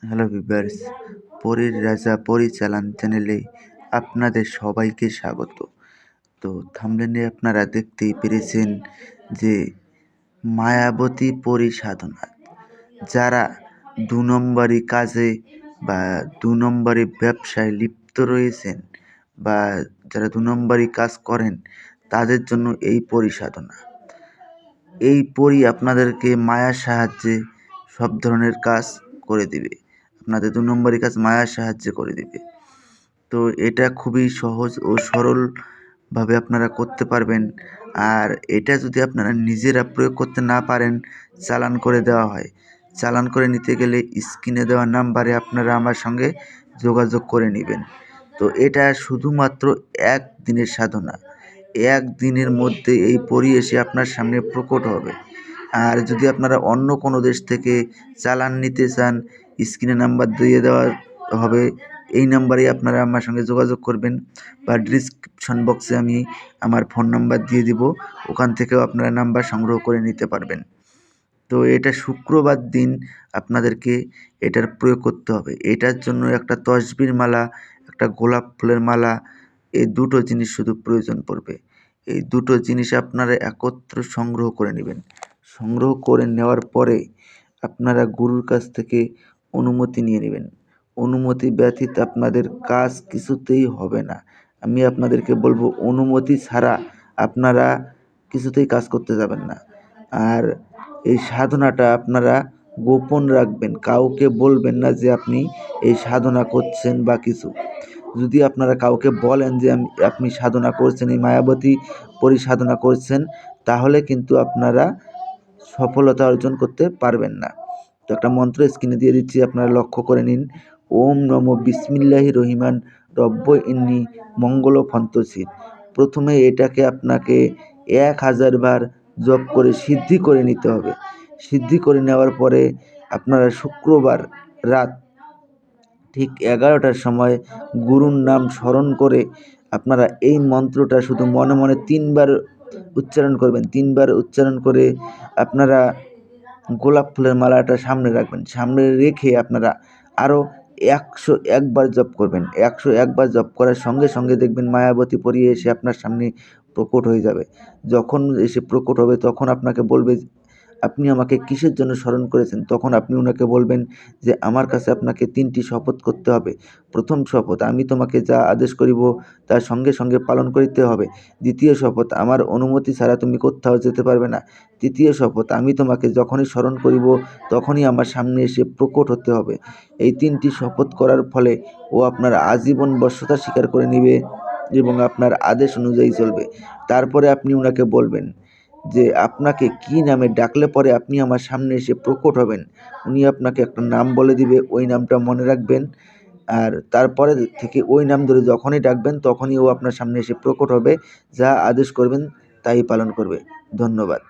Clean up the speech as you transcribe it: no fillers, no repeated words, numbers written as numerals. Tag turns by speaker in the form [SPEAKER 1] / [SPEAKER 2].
[SPEAKER 1] Hello viewers, পরীর রাজা পরিচালন চ্যানেলে আপনাদের সবাইকে স্বাগত। তো থাম্বনেলে আপনারা দেখতেই পেরেছেন যে মায়াবতী পরী সাধনা, যারা ২ নম্বরি কাজে বা ২ নম্বরি ব্যবসায় লিপ্ত রয়েছেন বা যারা ২ নম্বরি কাজ করেন তাদের জন্য এই পরী সাধনা। এই পরী আপনাদেরকে মায়ার সাহায্যে সব ধরনের কাজ করে দিবে। আপনাদের ২ নম্বরি কাজ মায়ার সাহায্যে করে দিবে। তো এটা খুবই সহজ ও সরলভাবে আপনারা করতে পারবেন। আর এটা যদি আপনারা নিজেরা প্রয়োগ করতে না পারেন, চালান করে দেওয়া হয়। চালান করে নিতে গেলে স্ক্রিনে দেওয়া নাম্বারে আপনারা আমার সঙ্গে যোগাযোগ করে নেবেন। তো এটা শুধুমাত্র ১ দিনের সাধনা। ১ দিনের মধ্যে এই পরী এসে আপনার সামনে প্রকট হবে। আর যদি আপনারা অন্য কোনো দেশ থেকে চালান নিতে চান, স্ক্রিনে নাম্বার দিয়ে দেওয়া হবে। এই নাম্বারেই আপনারা আমার সঙ্গে যোগাযোগ করবেন বা ডিসক্রিপশন বক্সে আমি আমার ফোন নাম্বার দিয়ে দিব, ওখান থেকেও আপনারা নাম্বার সংগ্রহ করে নিতে পারবেন। তো এটা শুক্রবার দিন আপনাদেরকে এটার প্রয়োগ করতে হবে। এটার জন্য একটা তসবির মালা, একটা গোলাপ ফুলের মালা, এই দুটো জিনিস শুধু প্রয়োজন পড়বে। এই দুটো জিনিস আপনারা একত্র সংগ্রহ করে নেবেন। সংগ্রহ করে নেওয়ার পরে আপনারা গুরুর কাছ থেকে অনুমতি নিয়ে নেবেন। অনুমতি ব্যতীত আপনাদের কাজ কিছুতেই হবে না। আমি আপনাদেরকে বলবো, অনুমতি ছাড়া আপনারা কিছুতেই কাজ করতে যাবেন না। আর এই সাধনাটা আপনারা গোপন রাখবেন, কাউকে বলবেন না যে আপনি এই সাধনা করছেন বা কিছু। যদি আপনারা কাউকে বলেন যে আপনি সাধনা করছেন, এই মায়াবতী পরী সাধনা করছেন, তাহলে কিন্তু আপনারা সফলতা অর্জন করতে পারবেন না। তো একটা মন্ত্র স্ক্রিনে দিয়ে দিচ্ছি, আপনারা লক্ষ্য করে নিন। ওম নমো বিসমিল্লাহির রহিমান রব্ব ইন্নি মঙ্গল ফন্তসির। প্রথমে এটাকে আপনাকে ১০০০ বার জপ করে সিদ্ধি করে নিতে হবে। সিদ্ধি করে নেওয়ার পরে আপনারা শুক্রবার রাত ঠিক ১১টার সময় গুরুর নাম স্মরণ করে আপনারা এই মন্ত্রটা শুধু মনে মনে ৩ বার উচ্চারণ করবেন। ৩ বার উচ্চারণ করে আপনারা গোলাপ ফুলের মালাটা সামনে রাখবেন। সামনে রেখে আপনারা আরও ১০১ বার জপ করবেন। ১০১ বার জপ করার সঙ্গে সঙ্গে দেখবেন মায়াবতী পরী এসে আপনার সামনে প্রকট হয়ে যাবে। যখন এসে প্রকট হবে তখন আপনাকে বলবে, আপনি আমাকে কিসের জন্য স্মরণ করেছেন? তখন আপনি ওনাকে বলবেন যে আমার কাছে আপনাকে ৩টি শপথ করতে হবে। প্রথম শপথ, আমি তোমাকে যা আদেশ করিব তার সঙ্গে সঙ্গে পালন করিতে হবে। দ্বিতীয় শপথ, আমার অনুমতি ছাড়া তুমি কোত্থাও যেতে পারবে না। তৃতীয় শপথ, আমি তোমাকে যখনই স্মরণ করিব তখনই আমার সামনে এসে প্রকট হতে হবে। এই ৩টি শপথ করার ফলে ও আপনার আজীবন বশ্যতা স্বীকার করে নিবে এবং আপনার আদেশ অনুযায়ী চলবে। তারপরে আপনি ওনাকে বলবেন যে আপনাকে কী নামে ডাকলে পরে আপনি আমার সামনে এসে প্রকট হবেন। উনি আপনাকে একটা নাম বলে দিবে, ওই নামটা মনে রাখবেন। আর তারপরে থেকে ওই নাম ধরে যখনই ডাকবেন তখনই ও আপনার সামনে এসে প্রকট হবে। যা আদেশ করবেন তাই পালন করবে। ধন্যবাদ।